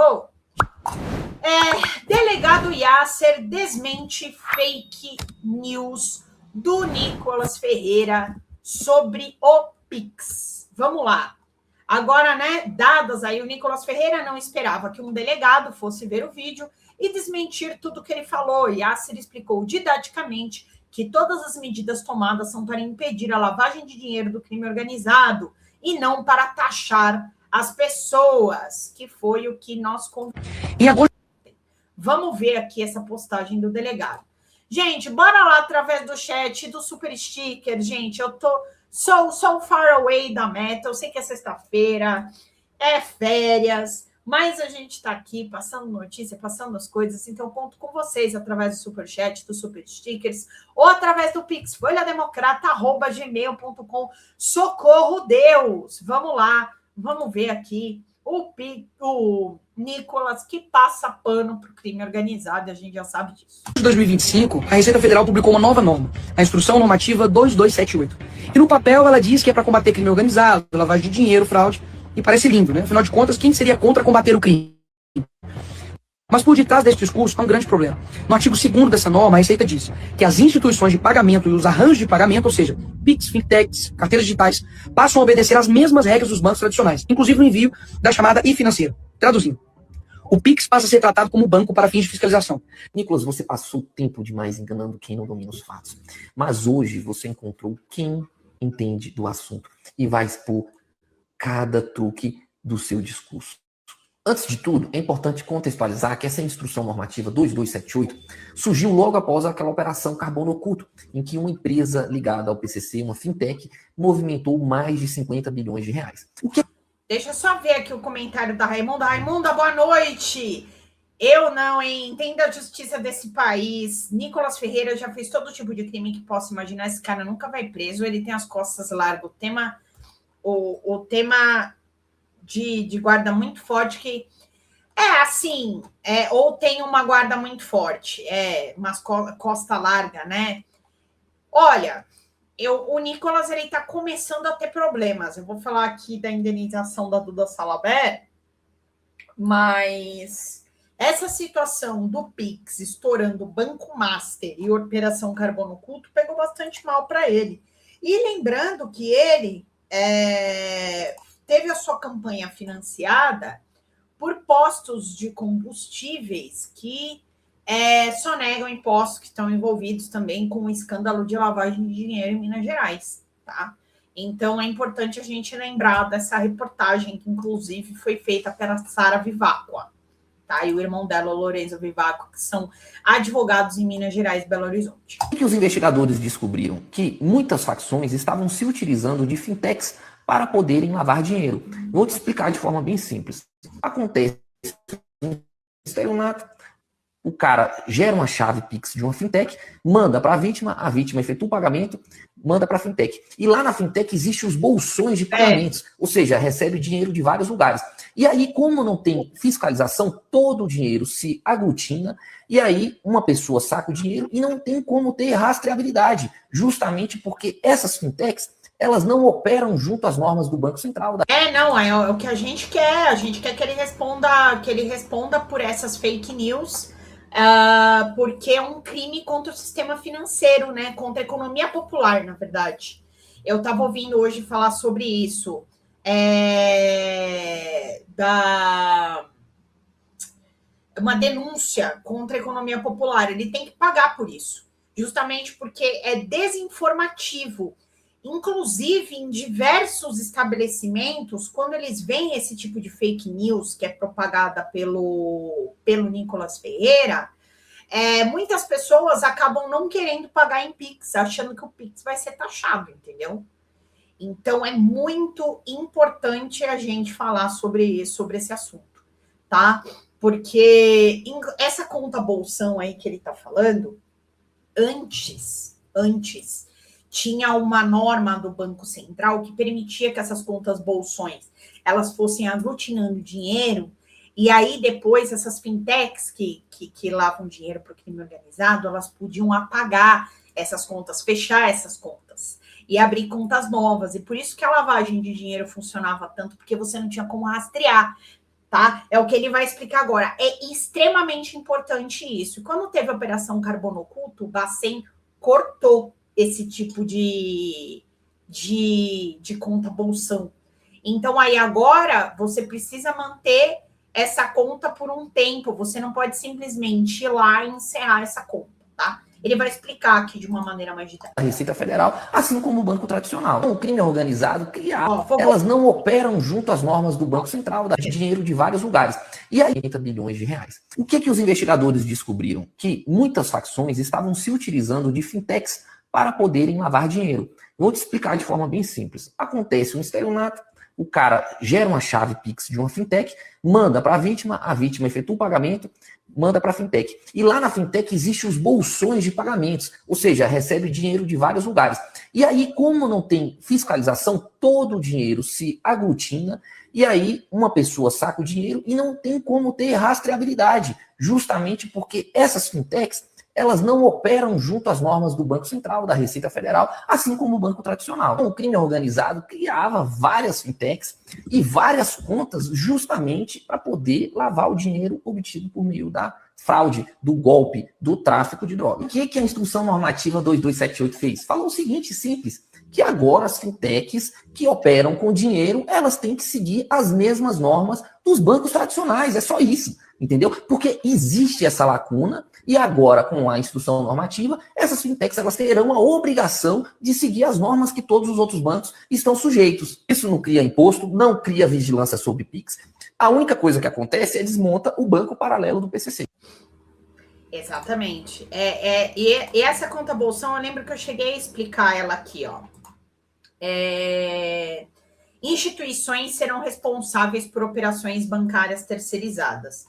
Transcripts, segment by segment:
Bom, delegado Yasser desmente fake news do Nicolas Ferreira sobre o Pix. Vamos lá. Agora, né, dadas aí, o Nicolas Ferreira não esperava que um delegado fosse ver o vídeo e desmentir tudo que ele falou. Yasser explicou didaticamente que todas as medidas tomadas são para impedir a lavagem de dinheiro do crime organizado e não para taxar as pessoas, que foi o que nós... E agora... Vamos ver aqui essa postagem do delegado. Gente, bora lá através do chat, do super sticker, gente. Eu tô so far away da meta. Eu sei que é sexta-feira, é férias, mas a gente tá aqui passando notícia, passando as coisas, então eu conto com vocês através do super chat, do super stickers, ou através do Pix, folhademocrata@gmail.com. Socorro, Deus! Vamos lá, vamos ver aqui o Nicolas, que passa pano para o crime organizado, a gente já sabe disso. Em 2025, a Receita Federal publicou uma nova norma, a Instrução Normativa 2278. E no papel ela diz que é para combater crime organizado, lavagem de dinheiro, fraude, e parece lindo, né? Afinal de contas, quem seria contra combater o crime? Mas por detrás desse discurso há um grande problema. No artigo 2º dessa norma, a Receita diz que as instituições de pagamento e os arranjos de pagamento, ou seja, PIX, fintechs, carteiras digitais, passam a obedecer às mesmas regras dos bancos tradicionais, inclusive no envio da chamada e-financeira. Traduzindo, o PIX passa a ser tratado como banco para fins de fiscalização. Nicolas, você passou tempo demais enganando quem não domina os fatos. Mas hoje você encontrou quem entende do assunto e vai expor cada truque do seu discurso. Antes de tudo, é importante contextualizar que essa instrução normativa 2278 surgiu logo após aquela operação Carbono Oculto, em que uma empresa ligada ao PCC, uma fintech, movimentou mais de 50 bilhões de reais. Deixa eu só ver aqui o comentário da Raimunda. Raimunda, boa noite! Eu não entendo a justiça desse país. Nicolas Ferreira já fez todo tipo de crime que possa imaginar. Esse cara nunca vai preso, ele tem as costas largas. O tema de guarda muito forte, que ou tem uma guarda muito forte, umas costa larga, né? Olha, o Nicolas, ele tá começando a ter problemas. Eu vou falar aqui da indenização da Duda Salabert, mas essa situação do Pix estourando Banco Master e Operação Carbono Oculto pegou bastante mal para ele. E lembrando que ele teve a sua campanha financiada por postos de combustíveis que só negam impostos, que estão envolvidos também com o escândalo de lavagem de dinheiro em Minas Gerais, tá? Então, é importante a gente lembrar dessa reportagem, que inclusive foi feita pela Sara Vivacqua, tá? E o irmão dela, o Lorenzo Vivacqua, que são advogados em Minas Gerais e Belo Horizonte. O que os investigadores descobriram? Que muitas facções estavam se utilizando de fintechs para poderem lavar dinheiro. Vou te explicar de forma bem simples. Acontece um estelionato, o cara gera uma chave Pix de uma fintech, manda para a vítima efetua o pagamento, manda para a fintech. E lá na fintech existem os bolsões de pagamentos, ou seja, recebe dinheiro de vários lugares. E aí, como não tem fiscalização, todo o dinheiro se aglutina, e aí uma pessoa saca o dinheiro e não tem como ter rastreabilidade, justamente porque essas fintechs, elas não operam junto às normas do Banco Central. É o que a gente quer. A gente quer que ele responda por essas fake news, porque é um crime contra o sistema financeiro, né? Contra a economia popular, na verdade. Eu estava ouvindo hoje falar sobre isso. Uma denúncia contra a economia popular. Ele tem que pagar por isso, justamente porque é desinformativo. Inclusive, em diversos estabelecimentos, quando eles veem esse tipo de fake news que é propagada pelo Nicolas Ferreira, muitas pessoas acabam não querendo pagar em Pix, achando que o Pix vai ser taxado, entendeu? Então, é muito importante a gente falar sobre esse assunto, tá? Porque essa conta bolsão aí que ele tá falando, antes tinha uma norma do Banco Central que permitia que essas contas bolsões elas fossem aglutinando dinheiro, e aí depois essas fintechs que lavam dinheiro para o crime organizado, elas podiam apagar essas contas, fechar essas contas e abrir contas novas. E por isso que a lavagem de dinheiro funcionava tanto, porque você não tinha como rastrear. tá? É o que ele vai explicar agora. É extremamente importante isso. Quando teve a Operação Carbono Oculto, o Bacen cortou esse tipo de conta bolsão. Então, aí agora, você precisa manter essa conta por um tempo. Você não pode simplesmente ir lá e encerrar essa conta, tá? Ele vai explicar aqui de uma maneira mais didática. A Receita Federal, assim como o Banco Tradicional. O crime organizado criado, elas não operam junto às normas do Banco Central, dá dinheiro de vários lugares. E aí, 30 bilhões de reais. O que os investigadores descobriram? Que muitas facções estavam se utilizando de fintechs para poderem lavar dinheiro. Vou te explicar de forma bem simples. Acontece um estelionato, o cara gera uma chave Pix de uma fintech, manda para a vítima efetua o pagamento, manda para a fintech. E lá na fintech existem os bolsões de pagamentos, ou seja, recebe dinheiro de vários lugares. E aí, como não tem fiscalização, todo o dinheiro se aglutina, e aí uma pessoa saca o dinheiro e não tem como ter rastreabilidade, justamente porque essas fintechs, elas não operam junto às normas do Banco Central, da Receita Federal, assim como o banco tradicional. Então, o crime organizado criava várias fintechs e várias contas justamente para poder lavar o dinheiro obtido por meio da fraude, do golpe, do tráfico de drogas. O que a Instrução Normativa 2278 fez? Falou o seguinte, simples, que agora as fintechs que operam com dinheiro, elas têm que seguir as mesmas normas dos bancos tradicionais, é só isso, entendeu? Porque existe essa lacuna e agora, com a instrução normativa, essas fintechs elas terão a obrigação de seguir as normas que todos os outros bancos estão sujeitos. Isso não cria imposto, não cria vigilância sobre PIX. A única coisa que acontece é desmonta o banco paralelo do PCC. Exatamente. E essa conta bolsão, eu lembro que eu cheguei a explicar ela aqui, ó. Instituições serão responsáveis por operações bancárias terceirizadas.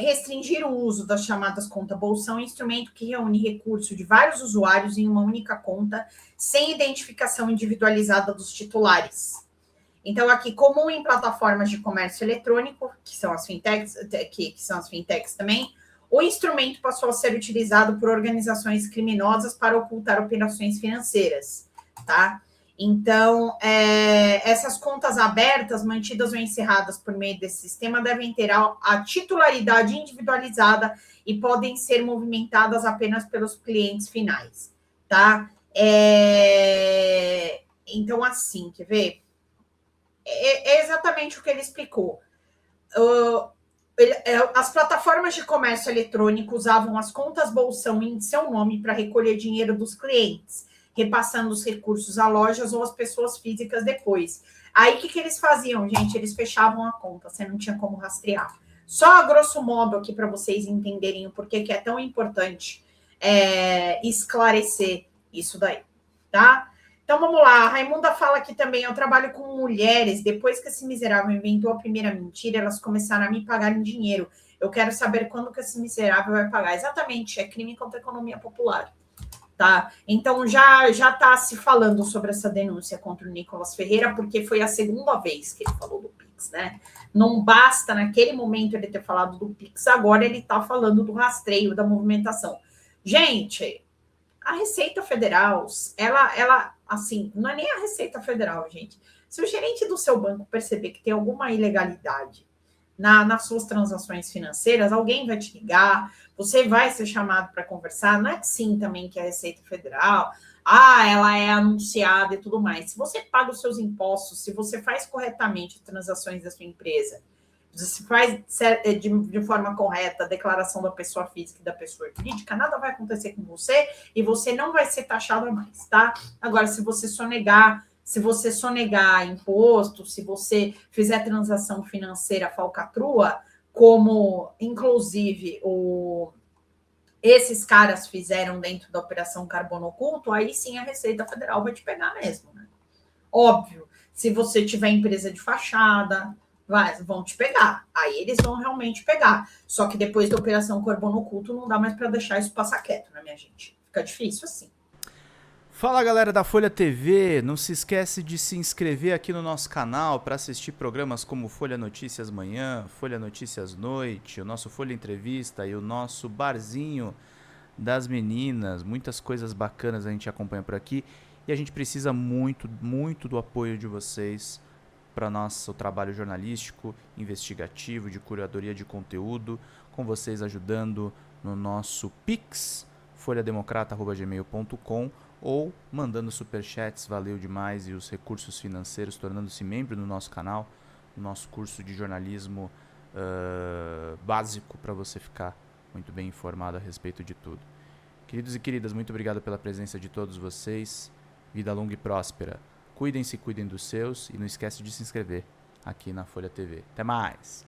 Restringir o uso das chamadas conta bolsão, instrumento que reúne recurso de vários usuários em uma única conta, sem identificação individualizada dos titulares. Então, aqui, comum em plataformas de comércio eletrônico, que são as fintechs, que são as fintechs também, o instrumento passou a ser utilizado por organizações criminosas para ocultar operações financeiras, tá? Então, essas contas abertas, mantidas ou encerradas por meio desse sistema, devem ter a titularidade individualizada e podem ser movimentadas apenas pelos clientes finais, tá? Então, assim, quer ver? É exatamente o que ele explicou. As plataformas de comércio eletrônico usavam as contas bolsão em seu nome para recolher dinheiro dos clientes, repassando os recursos a lojas ou às pessoas físicas depois. Aí, o que eles faziam, gente? Eles fechavam a conta, você não tinha como rastrear. Só a grosso modo aqui, para vocês entenderem o porquê que é tão importante esclarecer isso daí, tá? Então, vamos lá. A Raimunda fala aqui também, eu trabalho com mulheres, depois que esse miserável inventou a primeira mentira, elas começaram a me pagar em dinheiro. Eu quero saber quando que esse miserável vai pagar. Exatamente, é crime contra a economia popular. Tá? Então, já está se falando sobre essa denúncia contra o Nicolas Ferreira, porque foi a segunda vez que ele falou do Pix, né? Não basta, naquele momento, ele ter falado do Pix, agora ele está falando do rastreio, da movimentação. Gente, a Receita Federal, ela, assim, não é nem a Receita Federal, gente. Se o gerente do seu banco perceber que tem alguma ilegalidade nas suas transações financeiras, alguém vai te ligar, você vai ser chamado para conversar. Não é assim também que a Receita Federal, ela é anunciada e tudo mais. Se você paga os seus impostos, se você faz corretamente as transações da sua empresa, se faz de forma correta a declaração da pessoa física e da pessoa jurídica, nada vai acontecer com você e você não vai ser taxado a mais, tá? Agora, se você sonegar imposto, se você fizer transação financeira falcatrua, como inclusive esses caras fizeram dentro da Operação Carbono Oculto, aí sim a Receita Federal vai te pegar mesmo, né? Óbvio, se você tiver empresa de fachada, vão te pegar. Aí eles vão realmente pegar. Só que depois da Operação Carbono Oculto não dá mais para deixar isso passar quieto, né, minha gente? Fica difícil assim. Fala, galera da Folha TV, não se esquece de se inscrever aqui no nosso canal para assistir programas como Folha Notícias Manhã, Folha Notícias Noite, o nosso Folha Entrevista e o nosso Barzinho das Meninas. Muitas coisas bacanas a gente acompanha por aqui e a gente precisa muito, muito do apoio de vocês para nosso trabalho jornalístico, investigativo, de curadoria de conteúdo, com vocês ajudando no nosso Pix, folhademocrata@gmail.com, ou mandando superchats, valeu demais, e os recursos financeiros, tornando-se membro do nosso canal, no nosso curso de jornalismo básico, para você ficar muito bem informado a respeito de tudo. Queridos e queridas, muito obrigado pela presença de todos vocês. Vida longa e próspera. Cuidem-se, cuidem dos seus, e não esquece de se inscrever aqui na Folha TV. Até mais!